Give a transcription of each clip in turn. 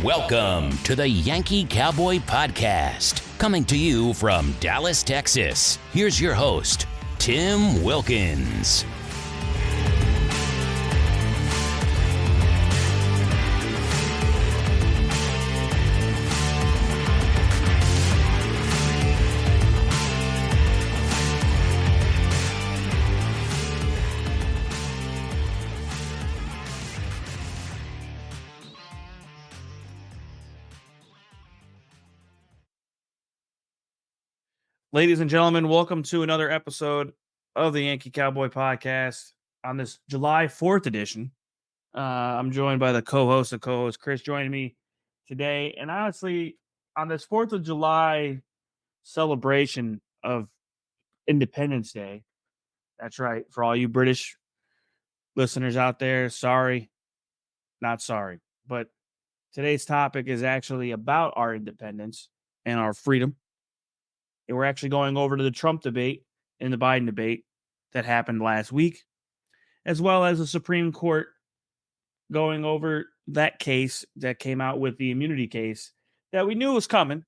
Welcome to the Yankee Cowboy Podcast, coming to you from Dallas, Texas. Here's your host, Tim Wilkins. Ladies and gentlemen, welcome to another episode of the Yankee Cowboy Podcast on this July 4th edition. I'm joined by the co-host Chris joining me today. And honestly, on this 4th of July celebration of Independence Day, that's right, for all you British listeners out there, sorry, not sorry. But today's topic is actually about our independence and our freedom. And we're actually going over to the Trump debate and the Biden debate that happened last week, as well as the Supreme Court going over that case that came out with the immunity case that we knew was coming.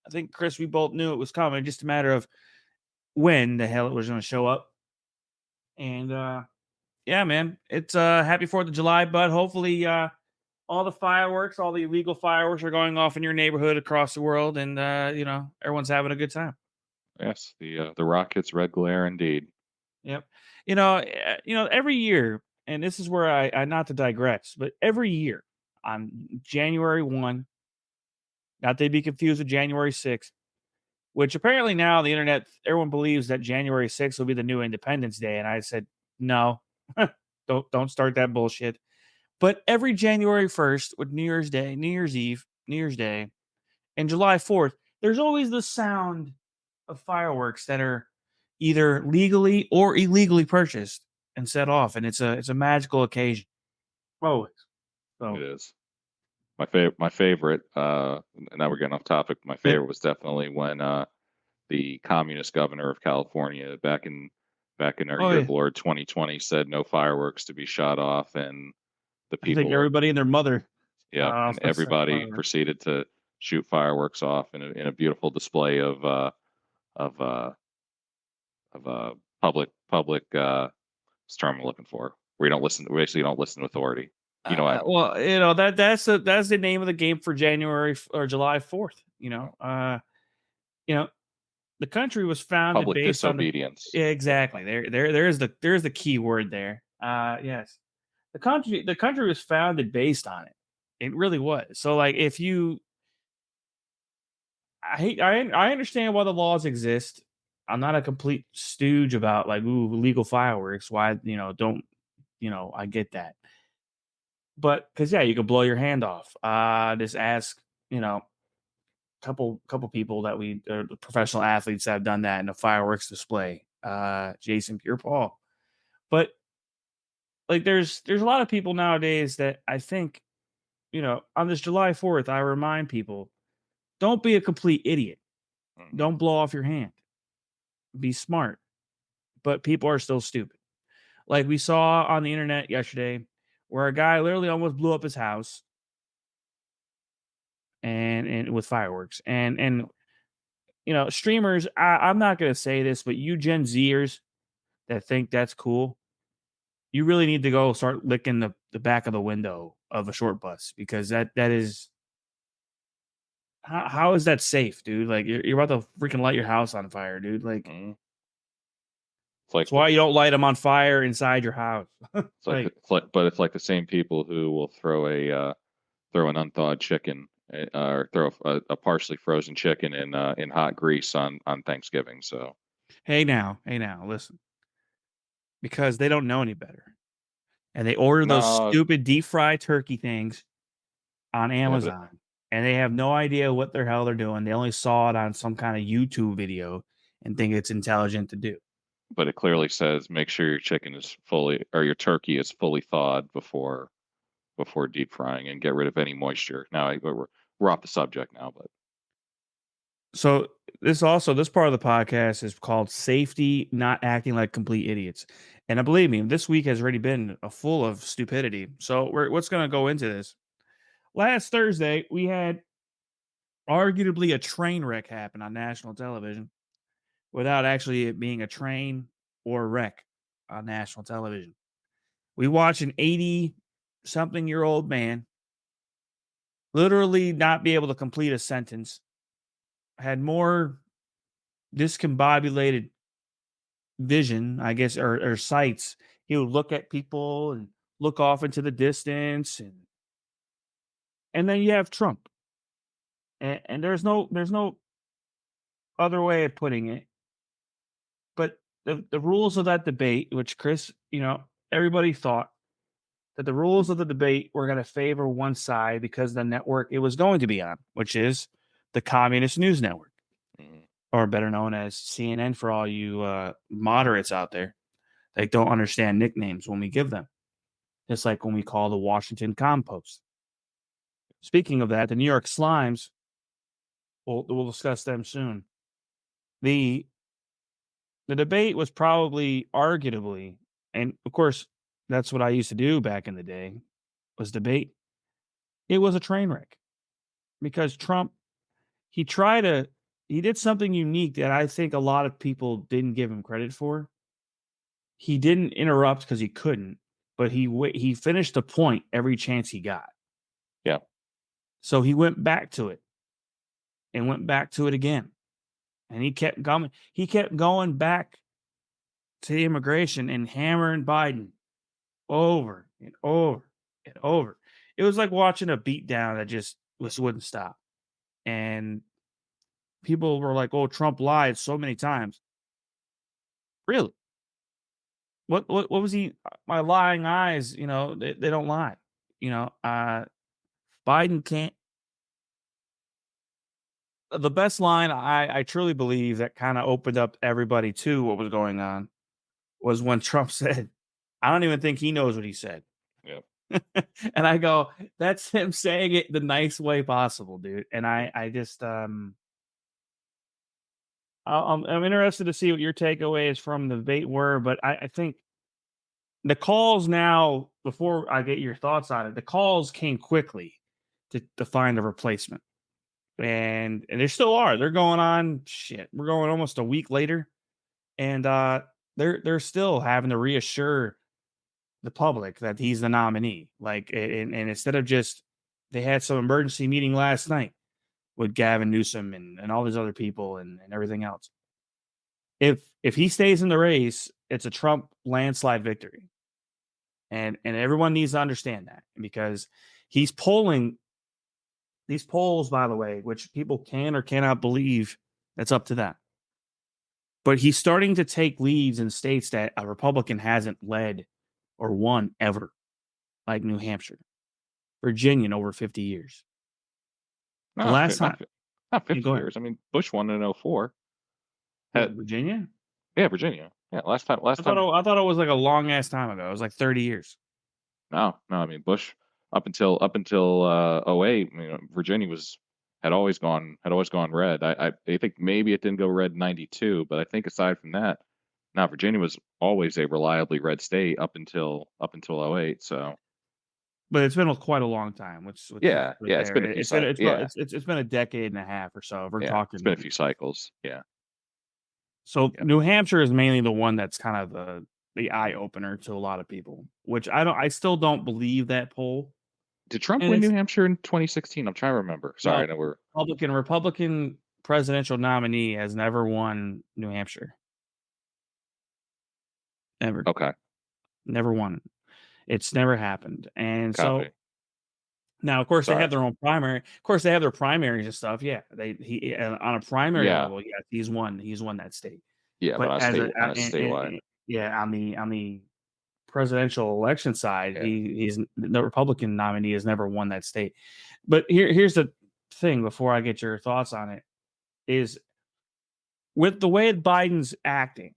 I think, Chris, we both knew it was coming, just a matter of when the hell it was going to show up. And, yeah, man, it's happy 4th of July, bud. Hopefully all the fireworks, all the illegal fireworks are going off in your neighborhood across the world, and everyone's having a good time. Yes, the rockets, red glare, indeed. Yep. Every year, and this is where I not to digress, but every year on January 1, not to be confused with January 6th, which apparently now the internet, everyone believes that January 6th will be the new Independence Day, and I said no, don't start that bullshit. But every January 1st, with New Year's Day, New Year's Eve, New Year's Day, and July 4th, there's always the sound of fireworks that are either legally or illegally purchased and set off, and it's a magical occasion. Always. So it is. My favorite. Now we're getting off topic. My favorite was definitely when the communist governor of California back in our year of Lord 2020 said no fireworks to be shot off, and the people, I think everybody and their mother, and everybody proceeded to shoot fireworks off in a beautiful display of public what's the term I'm looking for, where you basically don't listen to authority. That's the name of the game for January or July 4th. The country was founded public based disobedience. Exactly. There's the key word there. Yes. The country was founded based on it. It really was. So like if you I understand why the laws exist. I'm not a complete stooge about like legal fireworks. Why, don't, I get that. But because you could blow your hand off. Just ask, couple people that professional athletes that have done that in a fireworks display. Jason Pierre-Paul. But like there's a lot of people nowadays that I think, on this July 4th, I remind people, don't be a complete idiot. Don't blow off your hand. Be smart. But people are still stupid. Like we saw on the internet yesterday, where a guy literally almost blew up his house and with fireworks. And streamers, I'm not going to say this, but you Gen Zers that think that's cool, you really need to go start licking the back of the window of a short bus, because that is... How is that safe, dude? Like you're about to freaking light your house on fire, dude. Like, that's why you don't light them on fire inside your house. But it's like the same people who will throw an unthawed chicken or throw a partially frozen chicken in hot grease on Thanksgiving. So hey now, listen, because they don't know any better, and they order those stupid deep fried turkey things on Amazon. And they have no idea what the hell they're doing. They only saw it on some kind of YouTube video and think it's intelligent to do. But it clearly says make sure your chicken is your turkey is fully thawed before deep frying, and get rid of any moisture. Now we're off the subject now, but so this part of the podcast is called Safety, Not Acting Like Complete Idiots. And believe me, this week has already been full of stupidity. So what's going to go into this? last Thursday, we had arguably a train wreck happen on national television without actually it being a train or wreck on national television. We watch an 80-something-year-old man literally not be able to complete a sentence, had more discombobulated vision, I guess, or sights. He would look at people and look off into the distance, and then you have Trump, and there's no other way of putting it. But the rules of that debate, which Chris, everybody thought that the rules of the debate were going to favor one side because the network it was going to be on, which is the Communist News Network, or better known as CNN for all you moderates out there that don't understand nicknames when we give them. Just like when we call the Washington Compost. Speaking of that, the New York Slimes, we'll discuss them soon. The debate was probably arguably, and of course, that's what I used to do back in the day, was debate. It was a train wreck because Trump, he did something unique that I think a lot of people didn't give him credit for. He didn't interrupt because he couldn't, but he finished the point every chance he got. Yeah. So he went back to it and went back to it again. And he kept going. He kept going back to the immigration and hammering Biden over and over and over. It was like watching a beatdown that just wouldn't stop. And people were like, "Oh, Trump lied so many times." Really? What was he? My lying eyes, they don't lie. Biden can't. The best line I truly believe that kind of opened up everybody to what was going on was when Trump said, "I don't even think he knows what he said." Yep. And I go, that's him saying it the nice way possible, dude. And I just I'm interested to see what your takeaways from the debate were, but I think the calls now, before I get your thoughts on it, the calls came quickly to find a replacement. And they still are. They're going on. Shit, we're going almost a week later, and they're still having to reassure the public that he's the nominee. Like, and instead of just, they had some emergency meeting last night with Gavin Newsom and all these other people and everything else. If he stays in the race, it's a Trump landslide victory, and everyone needs to understand that, because he's polling. These polls, by the way, which people can or cannot believe, that's up to them. But he's starting to take leads in states that a Republican hasn't led or won ever, like New Hampshire, Virginia in over 50 years. The last time, not 50 years. I mean, Bush won in 2004. Virginia? Yeah, Virginia. Yeah, last time. I thought it was like a long ass time ago. It was like 30 years. No. I mean, Bush up until 08, Virginia had always gone red. I think maybe it didn't go red in 92, but I think aside from that, now Virginia was always a reliably red state up until 08. So, but it's been quite a long time. It's been a few cycles. It's been a decade and a half or so. We're talking. It's been a few cycles. Yeah. So New Hampshire is mainly the one that's kind of the eye opener to a lot of people, which I still don't believe that poll. Did Trump win New Hampshire in 2016? I'm trying to remember. Sorry, no, we're Republican presidential nominee has never won New Hampshire. Ever. Okay. Never won. It's never happened. And so now, of course, they have their own primary. Of course, they have their primaries and stuff. Yeah, he on a primary level, yeah, he's won that state. Yeah, but as statewide. On the presidential election side, he's the Republican nominee has never won that state. But here's the thing, before I get your thoughts on it, is with the way Biden's acting,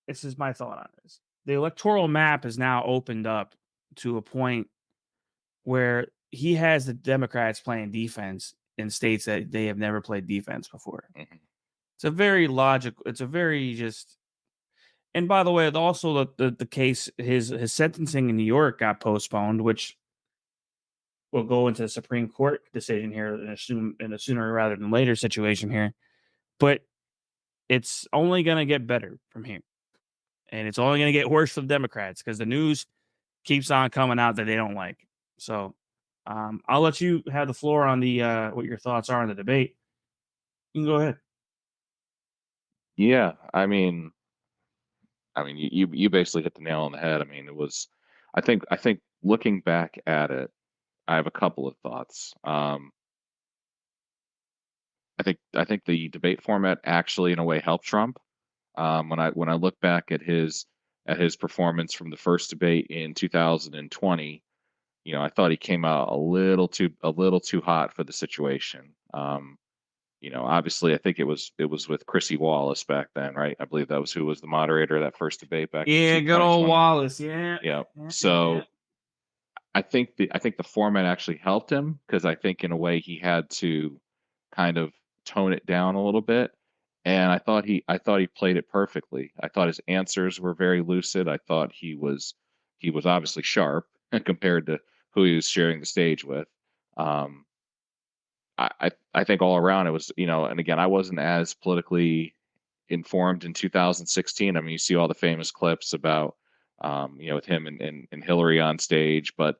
this is my thought on this. The electoral map is now opened up to a point where he has the Democrats playing defense in states that they have never played defense before. Mm-hmm. It's a very logical. It's a very just. And by the way, also the case, his sentencing in New York got postponed, which will go into the Supreme Court decision here in a sooner rather than later situation here. But it's only going to get better from here, and it's only going to get worse for the Democrats because the news keeps on coming out that they don't like. So I'll let you have the floor on the what your thoughts are on the debate. You can go ahead. Yeah, you basically hit the nail on the head. I mean, it was, I think looking back at it, I have a couple of thoughts. I think the debate format actually, in a way, helped Trump. When I look back at his performance from the first debate in 2020, I thought he came out a little too hot for the situation. Obviously, I think it was with Chrissy Wallace back then, right? I believe that was who was the moderator of that first debate back in Yeah, good old 2020. Wallace. Yeah. Yeah. Yeah, So yeah. I think the format actually helped him because I think in a way he had to kind of tone it down a little bit. And I thought he played it perfectly. I thought his answers were very lucid. I thought he was obviously sharp compared to who he was sharing the stage with. Um, I think all around it was, and again, I wasn't as politically informed in 2016. I mean, you see all the famous clips about, with him and Hillary on stage. But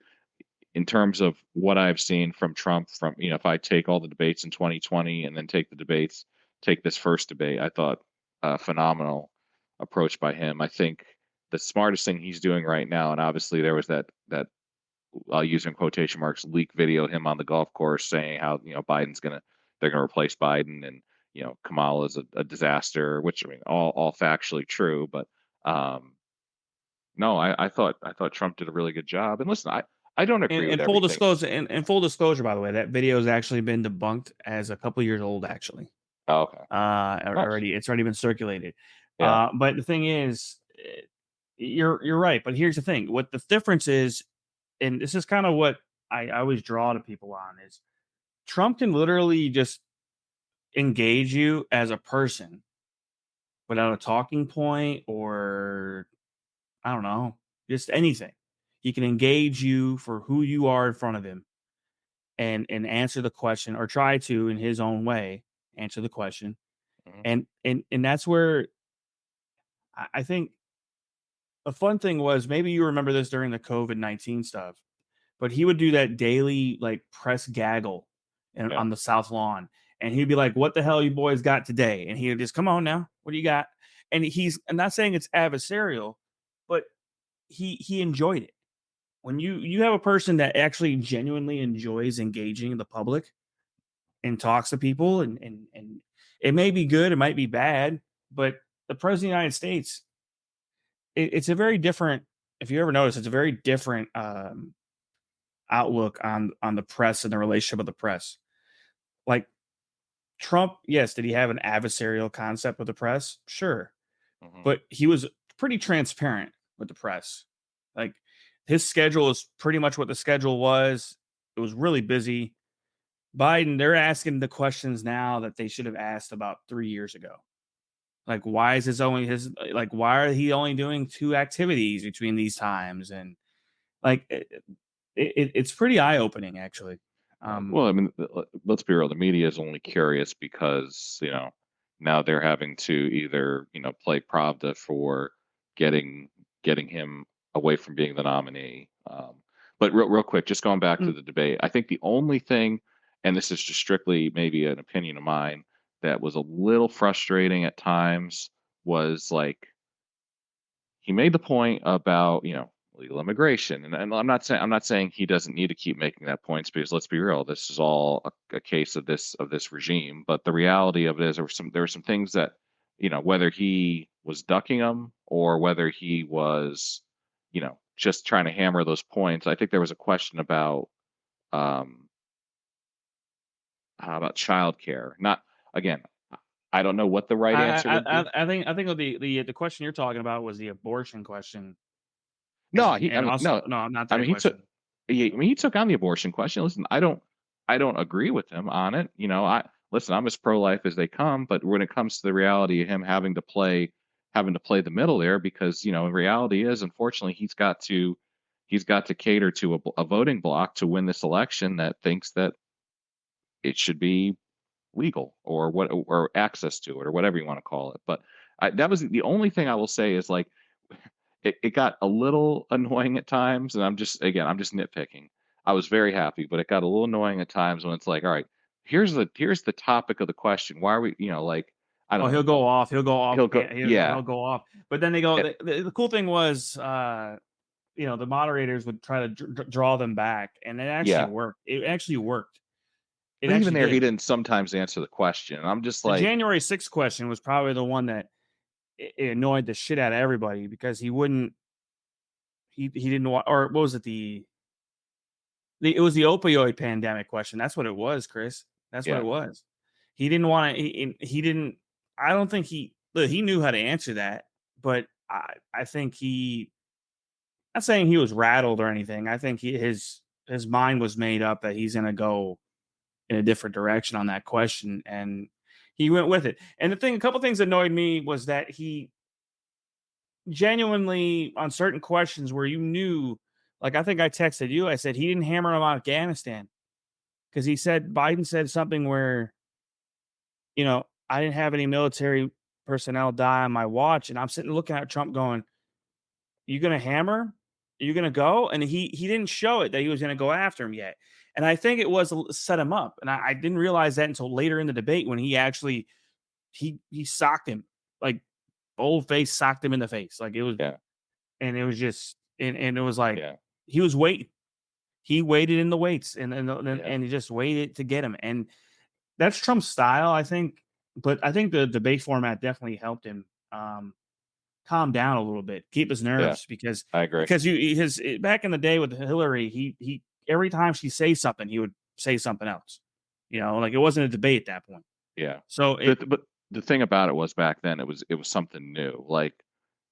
in terms of what I've seen from Trump, if I take all the debates in 2020 and then take this first debate, I thought a phenomenal approach by him. I think the smartest thing he's doing right now, and obviously there was that I'll use in quotation marks leak video of him on the golf course saying how they're gonna replace Biden, and Kamala's a disaster, which I mean all factually true, but um, no, I thought Trump did a really good job. And listen, I don't agree with And full everything. disclosure, and full disclosure, by the way, that video has actually been debunked as a couple years old. Actually, Oh, okay, nice, already it's already been circulated. yeah, But the thing is, you're right. But here's the thing: what the difference is, and this is kind of what I always draw to people on is Trump can literally just engage you as a person without a talking point or I don't know, just anything. He can engage you for who you are in front of him and answer the question or try to in his own way answer the question. hmm And that's where I think a fun thing was maybe you remember this during the COVID-19 stuff, but he would do that daily like press gaggle yeah, on the South Lawn. And he'd be like, "What the hell you boys got today?" And he would just come on now. What do you got? And I'm not saying it's adversarial, but he enjoyed it. When you have a person that actually genuinely enjoys engaging the public and talks to people and it may be good, it might be bad, but the president of the United States, it's a very different. If you ever notice, it's a very different outlook on the press and the relationship of the press. Like Trump, yes, did he have an adversarial concept with the press? Sure, hmm but he was pretty transparent with the press. Like his schedule is pretty much what the schedule was. It was really busy. Biden, they're asking the questions now that they should have asked about 3 years ago. Like, why is why are he only doing two activities between these times? And like, it's pretty eye opening, actually. Well, I mean, let's be real. The media is only curious because now they're having to either play Pravda for getting getting him away from being the nominee. But real quick, just going back to Mm, the debate, I think the only thing, and this is just strictly maybe an opinion of mine, that was a little frustrating at times was like he made the point about legal immigration, and I'm not saying he doesn't need to keep making that point because let's be real, this is all a case of this regime. But the reality of it is there were some things that whether he was ducking them or whether he was just trying to hammer those points. I think there was a question um about childcare. Not again, I don't know what the right answer would be. I think the question you're talking about was the abortion question, No, he. I and mean, also no. no, not I that mean, he took. question. He took on the abortion question. Listen, I don't agree with him on it. I'm as pro-life as they come. But when it comes to the reality of him having to play the middle there, because in reality is unfortunately he's got to cater to a voting bloc to win this election that thinks that it should be legal or access to it or whatever you want to call it. But that was the only thing I will say is like it got a little annoying at times, and I'm just nitpicking. I was very happy, but it got a little annoying at times when it's like, all right, here's the topic of the question. Why are we, like, I don't Oh, know. he'll go off. He'll go off. He'll go, He'll go off. But then they go. It- The cool thing was, the moderators would try to draw them back, and it actually yeah. worked. It actually worked. It But even actually there, did. he didn't sometimes answer the question. I'm just The like, January 6th question was probably the one that it annoyed the shit out of everybody because he wouldn't. He didn't want, or what was it? It was the opioid pandemic question. That's what it was, Chris. That's what yeah, it was. He didn't want to. He didn't. I don't think he knew how to answer that, but I think he. Not saying he was rattled or anything. I think his mind was made up that he's going to go in a different direction on that question, and he went with it. And a couple things that annoyed me was that he genuinely on certain questions where you knew, like I think I texted you, I said he didn't hammer him on Afghanistan because he said Biden said something where, I didn't have any military personnel die on my watch, and I'm sitting looking at Trump going, "You gonna hammer? Are you gonna go?" And he didn't show it that he was gonna go after him yet, and I think it was set him up, and I didn't realize that until later in the debate when he actually he socked him, like old face socked him in the face, like it was. yeah, And it was just and it was like yeah, he was waiting. He waited in the weights yeah, and he just waited to get him. And that's Trump's style, I think. But I think the debate format definitely helped him calm down a little bit, keep his yeah. nerves because I agree. back in the day with Hillary, he every time she say something, he would say something else. Like it wasn't a debate at that point. Yeah. So But the thing about it was back then it was something new. Like,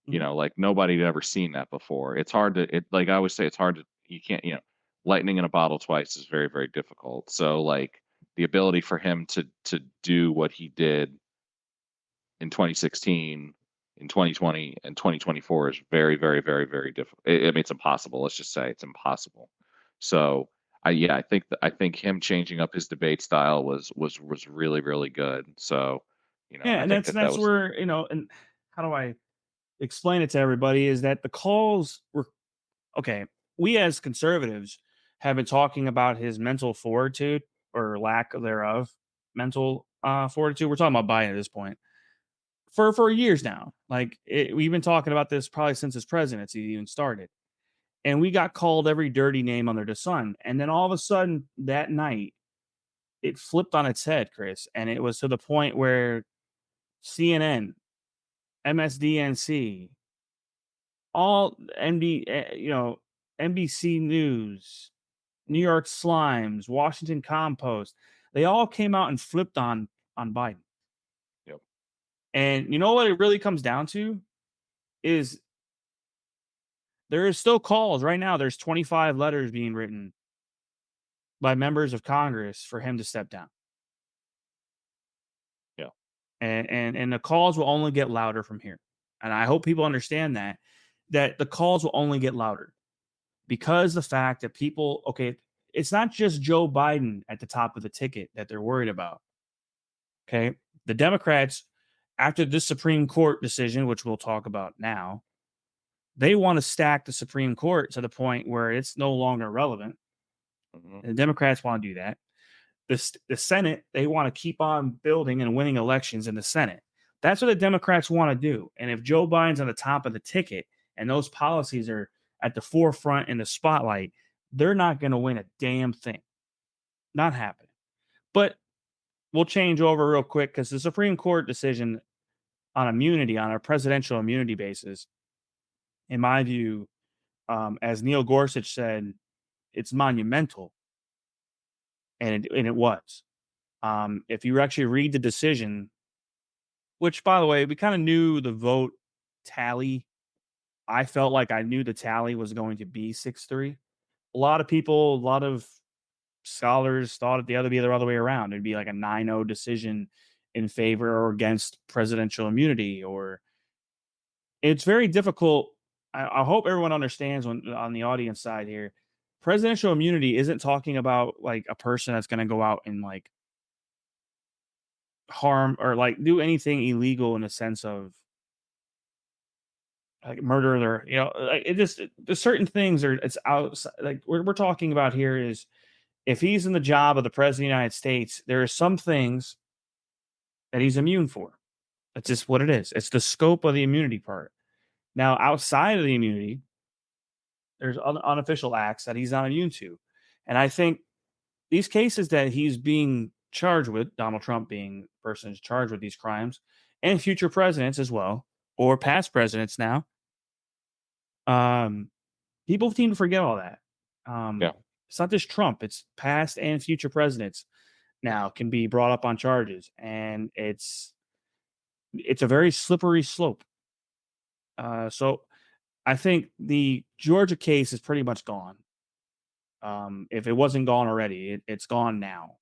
like nobody had ever seen that before. It's hard to like I always say it's hard to you can't, lightning in a bottle twice is very, very difficult. So like the ability for him to do what he did in 2016, in 2020 and 2024 is very, very, very, very difficult. I mean, it's impossible. Let's just say it's impossible. So I think him changing up his debate style was really, really good. So, yeah, I and think that that's was where, and how do I explain it to everybody is that the calls were okay. We as conservatives have been talking about his mental fortitude or lack thereof, mental fortitude. We're talking about Biden at this point for years now. Like we've been talking about this probably since his presidency even started, and we got called every dirty name under the sun. And then all of a sudden that night, it flipped on its head, Chris, and it was to the point where CNN, MSDNC, all NBC News, New York Slimes, Washington Compost, they all came out and flipped on Biden. Yep. And you know what it really comes down to is there is still calls right now. There's 25 letters being written by members of Congress for him to step down. Yeah. And the calls will only get louder from here. And I hope people understand that the calls will only get louder because the fact that people, okay, it's not just Joe Biden at the top of the ticket that they're worried about. Okay. The Democrats, after this Supreme Court decision, which we'll talk about now, they want to stack the Supreme Court to the point where it's no longer relevant. Mm-hmm. The Democrats want to do that. The Senate, they want to keep on building and winning elections in the Senate. That's what the Democrats want to do. And if Joe Biden's on the top of the ticket and those policies are at the forefront in the spotlight, they're not going to win a damn thing. Not happening. But we'll change over real quick because the Supreme Court decision on immunity, on a presidential immunity basis, in my view, as Neil Gorsuch said, it's monumental. And it was. If you actually read the decision, which, by the way, we kind of knew the vote tally. I felt like I knew the tally was going to be 6-3. A lot of people, a lot of scholars thought it'd be the other way around. It'd be like a 9-0 decision in favor or against presidential immunity. Or it's very difficult. I hope everyone understands when on the audience side here, presidential immunity isn't talking about like a person that's going to go out and like harm or like do anything illegal in the sense of like murder or like it just there's certain things are it's outside like we're talking about here is if he's in the job of the president of the United States, there are some things that he's immune for. That's just what it is. It's the scope of the immunity part. Now, outside of the immunity, there's unofficial acts that he's not immune to. And I think these cases that he's being charged with, Donald Trump being the person who's charged with these crimes, and future presidents as well, or past presidents now, people seem to forget all that. Yeah. It's not just Trump, it's past and future presidents now can be brought up on charges. And it's a very slippery slope. So I think the Georgia case is pretty much gone. If it wasn't gone already, it's gone now.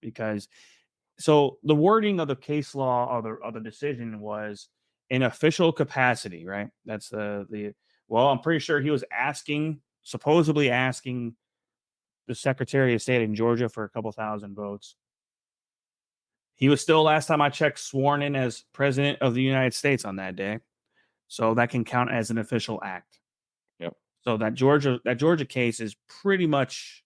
Because so the wording of the case law of the decision was in official capacity, right? That's the well, I'm pretty sure he was supposedly asking the Secretary of State in Georgia for a couple thousand votes. He was still, last time I checked, sworn in as president of the United States on that day. So that can count as an official act. Yep. So that Georgia case is pretty much,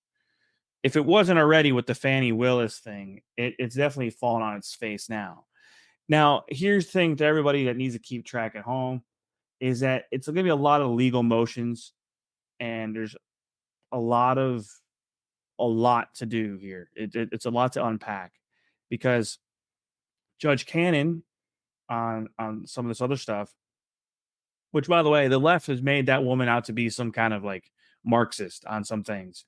if it wasn't already with the Fannie Willis thing, it's definitely fallen on its face now. Now, here's the thing to everybody that needs to keep track at home is that it's going to be a lot of legal motions, and there's a lot to do here. It's a lot to unpack because Judge Cannon on some of this other stuff, which, by the way, the left has made that woman out to be some kind of like Marxist on some things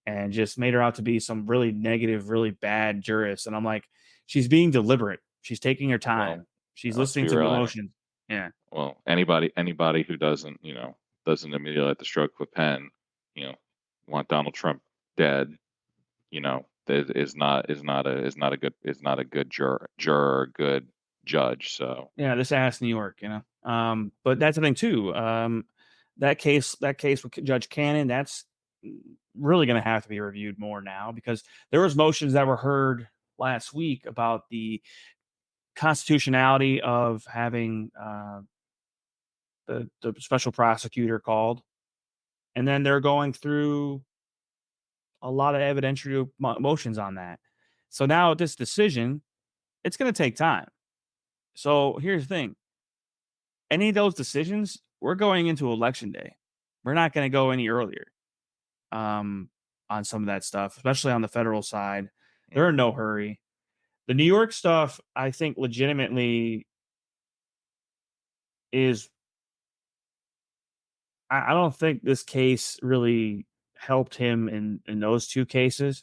and just made her out to be some really negative, really bad jurist. And I'm like, she's being deliberate. She's taking her time. Well, She's listening to emotions. Yeah. Well, anybody who doesn't immediately at the stroke of a pen, want Donald Trump dead, is not a good juror, good judge. So yeah, this ass New York, but that's the thing too. That case with Judge Cannon, that's really going to have to be reviewed more now because there was motions that were heard last week about the constitutionality of having the special prosecutor called, and then they're going through a lot of evidentiary motions on that. So now this decision, it's going to take time. So here's the thing. Any of those decisions, we're going into election day. We're not going to go any earlier on some of that stuff, especially on the federal side. They're in no hurry. The New York stuff, I think legitimately is, I don't think this case really helped him in those two cases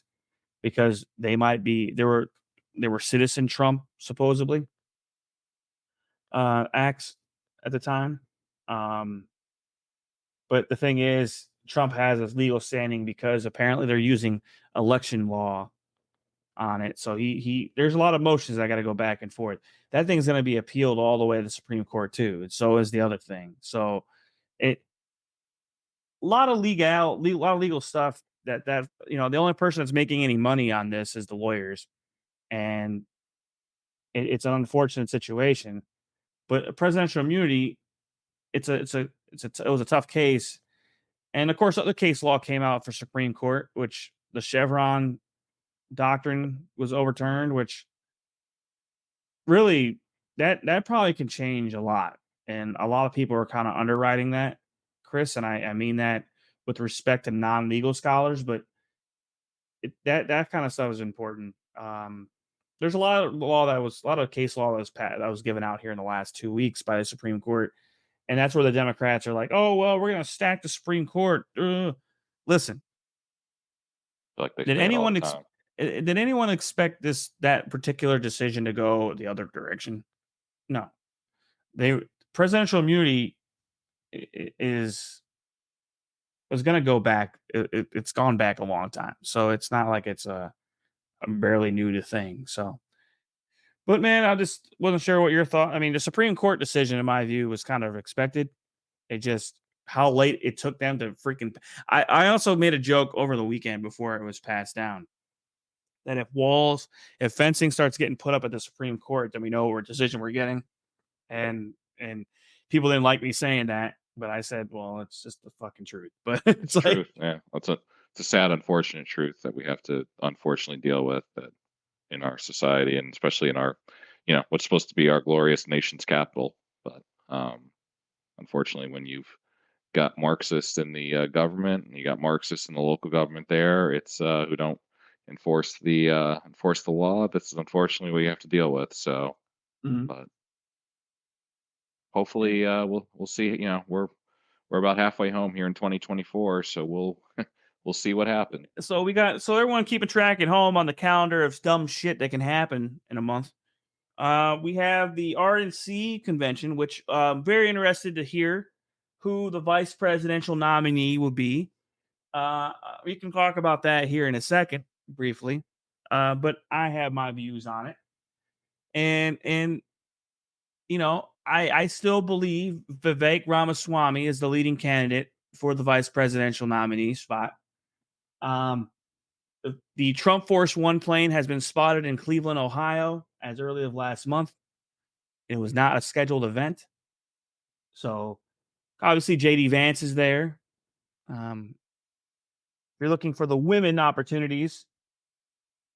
because they were citizen Trump supposedly acts at the time. But the thing is, Trump has his legal standing because apparently they're using election law on it. So he there's a lot of motions that got to go back and forth. That thing's going to be appealed all the way to the Supreme Court too. And so is the other thing. So a lot of legal stuff that the only person that's making any money on this is the lawyers. And it's an unfortunate situation. But presidential immunity, it was a tough case. And of course, other case law came out for Supreme Court, which the Chevron doctrine was overturned, which really that probably can change a lot. And a lot of people are kind of underwriting that, Chris. And I mean that with respect to non-legal scholars, but that kind of stuff is important. There's a lot of case law that was given out here in the last 2 weeks by the Supreme Court. And that's where the Democrats are like, oh, well, we're going to stack the Supreme Court. Listen, did anyone expect that particular decision to go the other direction? No. Presidential immunity was going to go back. It's gone back a long time. So it's not like it's a barely new to thing. So, but man, I just wasn't sure what your thought. I mean, the Supreme Court decision, in my view, was kind of expected. It just how late it took them to freaking. I also made a joke over the weekend before it was passed down that if fencing starts getting put up at the Supreme Court, then we know what decision we're getting. And people didn't like me saying that, but I said, well, it's just the fucking truth. But it's like, truth. Yeah, it's a sad, unfortunate truth that we have to unfortunately deal with that in our society, and especially in our, what's supposed to be our glorious nation's capital. But unfortunately, when you've got Marxists in the government and you got Marxists in the local government, there, it's who don't enforce the law. This is unfortunately what you have to deal with. So, but hopefully, we'll see. We're about halfway home here in 2024, so we'll see what happens. So everyone keeping track at home on the calendar of dumb shit that can happen in a month. We have the RNC convention, which I'm very interested to hear who the vice presidential nominee will be. We can talk about that here in a second, briefly. But I have my views on it. And I still believe Vivek Ramaswamy is the leading candidate for the vice presidential nominee spot. The Trump Force One plane has been spotted in Cleveland, Ohio, as early as last month. It was not a scheduled event. So, obviously, JD Vance is there. If you're looking for the women opportunities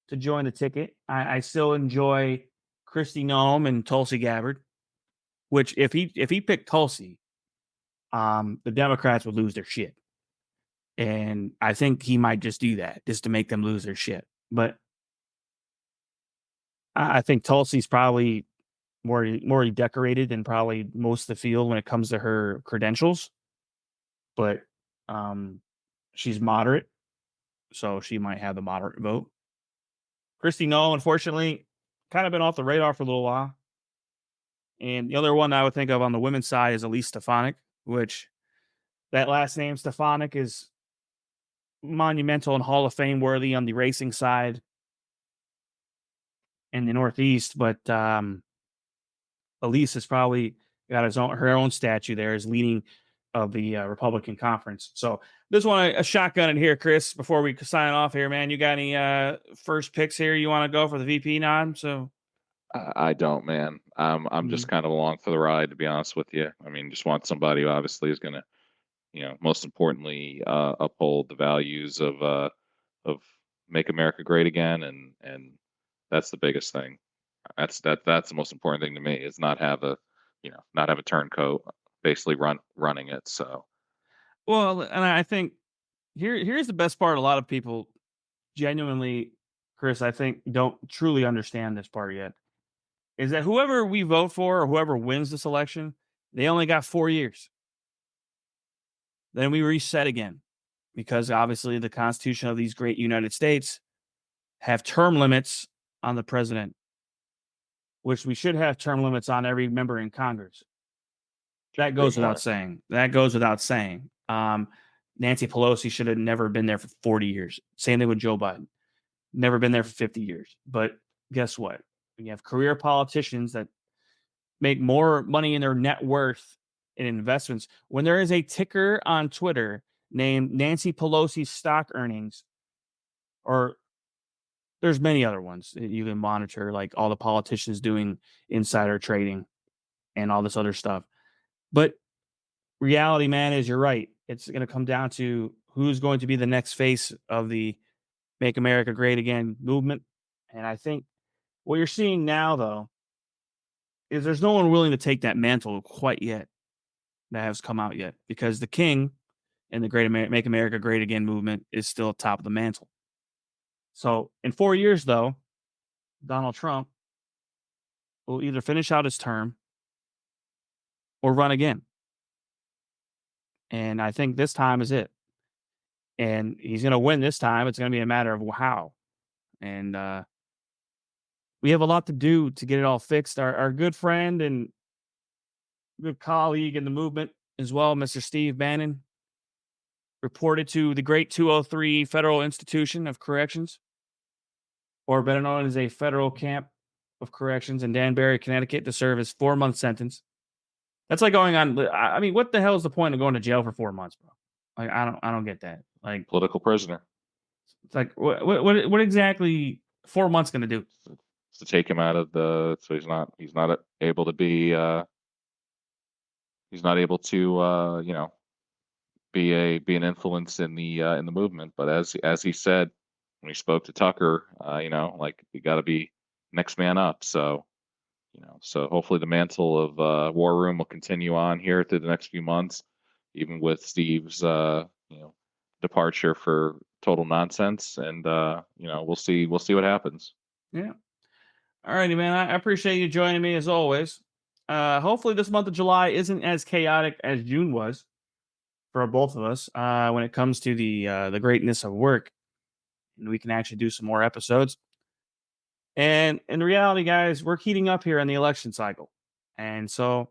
to join the ticket, I still enjoy Kristi Noem and Tulsi Gabbard, which if he picked Tulsi, the Democrats would lose their shit. And I think he might just do that just to make them lose their shit. But I think Tulsi's probably more decorated than probably most of the field when it comes to her credentials. But she's moderate, so she might have the moderate vote. Kristi Noem, unfortunately, kind of been off the radar for a little while. And the other one I would think of on the women's side is Elise Stefanik, which that last name Stefanik is monumental and Hall of Fame worthy on the racing side in the Northeast. But Elise has probably got her own statue there as leading of the Republican conference. So this one, a shotgun in here, Chris, before we sign off here, man. You got any first picks here you want to go for the VP nod? So I don't, man. I'm just kind of along for the ride, to be honest with you. I mean, just want somebody who obviously is going to, most importantly, uphold the values of make America great again, and that's the biggest thing. That's the most important thing to me, is not have a turncoat basically running it. So, well, and I think here's the best part. A lot of people genuinely, Chris, I think don't truly understand this part yet. Is that whoever we vote for or whoever wins this election, they only got 4 years. Then we reset again, because obviously the Constitution of these great United States have term limits on the president, which we should have term limits on every member in Congress. That goes without saying. Nancy Pelosi should have never been there for 40 years. Same thing with Joe Biden. Never been there for 50 years. But guess what? When you have career politicians that make more money in their net worth in investments, when there is a ticker on Twitter named Nancy Pelosi's stock earnings, or there's many other ones that you can monitor, like all the politicians doing insider trading and all this other stuff. But reality, man, is you're right. It's going to come down to who's going to be the next face of the Make America Great Again movement. And I think what you're seeing now, though, is there's no one willing to take that mantle quite yet that has come out yet, because the king and the Make America Great Again movement is still atop of the mantle. So in 4 years, though, Donald Trump will either finish out his term or run again. And I think this time is it. And he's going to win this time. It's going to be a matter of how. And we have a lot to do to get it all fixed. Our good friend and good colleague in the movement as well, Mr. Steve Bannon, reported to the great 203 Federal Institution of Corrections, or better known as a federal camp of corrections in Danbury, Connecticut, to serve his 4-month sentence That's like going on. I mean, what the hell is the point of going to jail for 4 months, bro? Like, I don't get that. Like, Political prisoner. it's like, what exactly 4 months going to do? To take him out of the, so he's not able to be, he's not able to, be an influence in the movement. But as he said when he spoke to Tucker, like, you got to be next man up. So, so hopefully the mantle of War Room will continue on here through the next few months, even with Steve's departure for total nonsense. And we'll see what happens. Yeah. All righty, man. I appreciate you joining me as always. Hopefully this month of July isn't as chaotic as June was for both of us when it comes to the greatness of work. And we can actually do some more episodes. And in reality, guys, we're heating up here in the election cycle. And so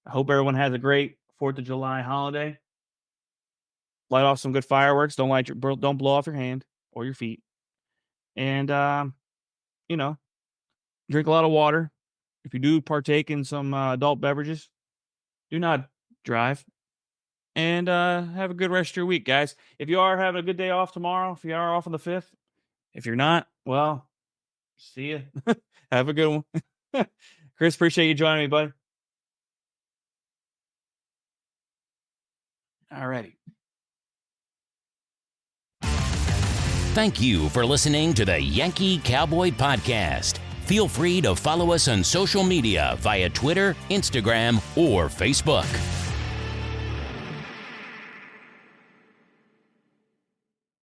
I hope everyone has a great 4th of July holiday. Light off some good fireworks. Don't blow off your hand or your feet. And, drink a lot of water. If you do partake in some adult beverages, do not drive. And have a good rest of your week, guys. If you are having a good day off tomorrow, if you are off on the 5th, if you're not, well, see ya. Have a good one. Chris, appreciate you joining me, buddy. All righty. Thank you for listening to the Yankee Cowboy Podcast. Feel free to follow us on social media via Twitter, Instagram, or Facebook.